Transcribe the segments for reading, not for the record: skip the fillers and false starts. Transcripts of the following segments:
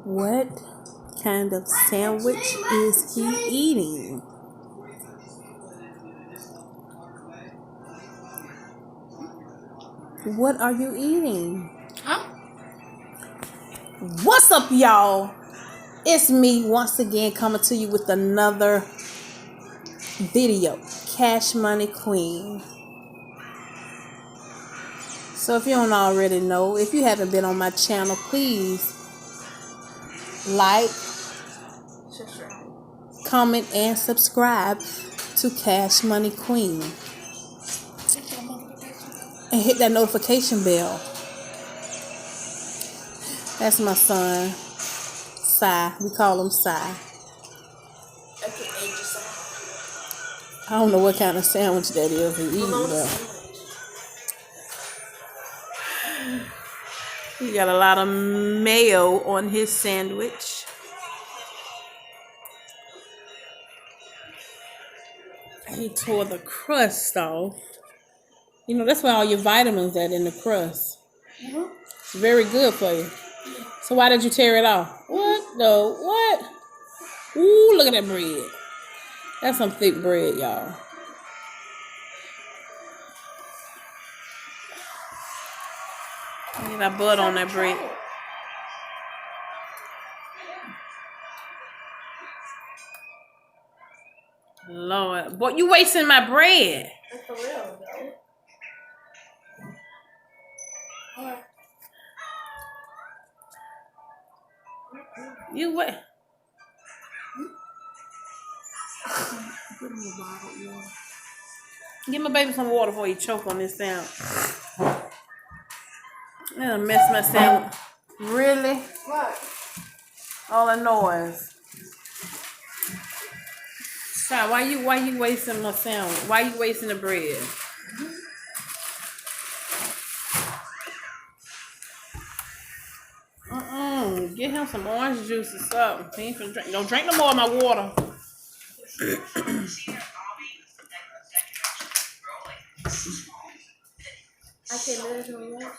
What kind of sandwich is he eating? What are you eating? Huh? What's up, y'all? It's me once again coming to you with another video. Cash Money Queen. So if you don't already know, if you haven't been on my channel, please like, comment, and subscribe to Cash Money Queen. And hit that notification bell. That's my son, Sai. We call him Sai. I don't know what kind of sandwich that is he eating, but he got a lot of mayo on his sandwich. He tore the crust off. You know, that's where all your vitamins at, in the crust. It's very good for you. So why did you tear it off? What? No. What? Ooh, look at that bread. That's some thick bread, y'all. Get that butter on that bread. Lord. Boy, you wasting my bread. That's for real, though. You what? Give my baby some water before you choke on this sandwich. That'll mess my sandwich. Really? What? All the noise. Stop. Why you wasting my sandwich? Why you wasting the bread? Get him some orange juice or something. He ain't finna drink. Don't drink no more of my water. I can't literally what?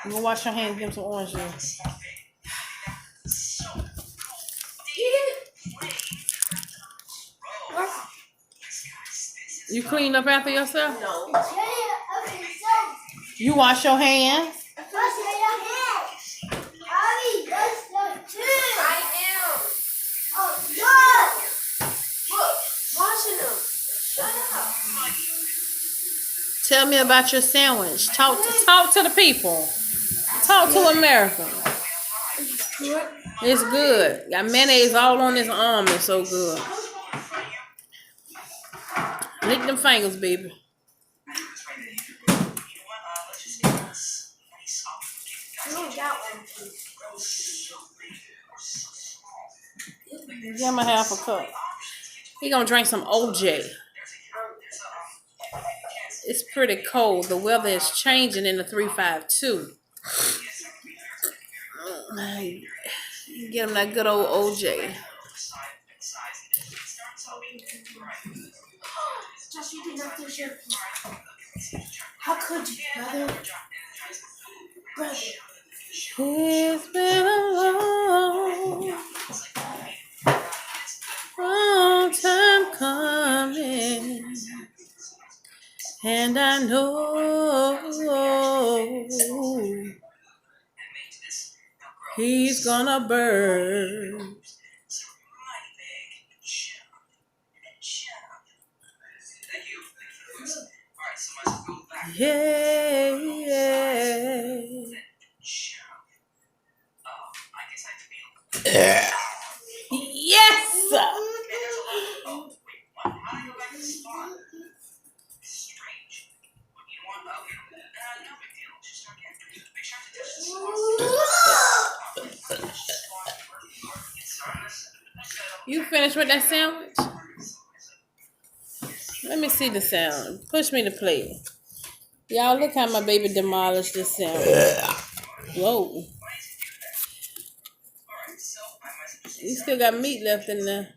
You gonna wash your hands and give him some orange juice. You clean up after yourself? No. You wash your hands? Tell me about your sandwich. Talk to the people. Talk to America. It's good. Got mayonnaise all on this arm. It's so good. Lick them fingers, baby. Give him a half a cup. He gonna drink some OJ. It's pretty cold. The weather is changing in the 352. Get him that good old OJ. Josh, you did not finish your piece. How could you, brother? Brother. It's been a long time coming, and I know he's gonna burn. Yeah, yeah. Yes! You finished with that sandwich? Let me see the sound. Push me to play. Y'all, look how my baby demolished this sandwich. Whoa. You still got meat left in there.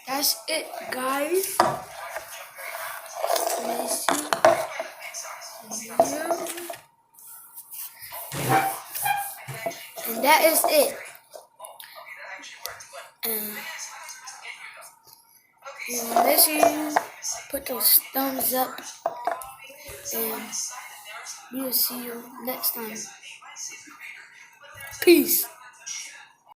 That's it, guys. Miss you. And that is it. And if you miss you, put those thumbs up. And we'll see you next time. Peace.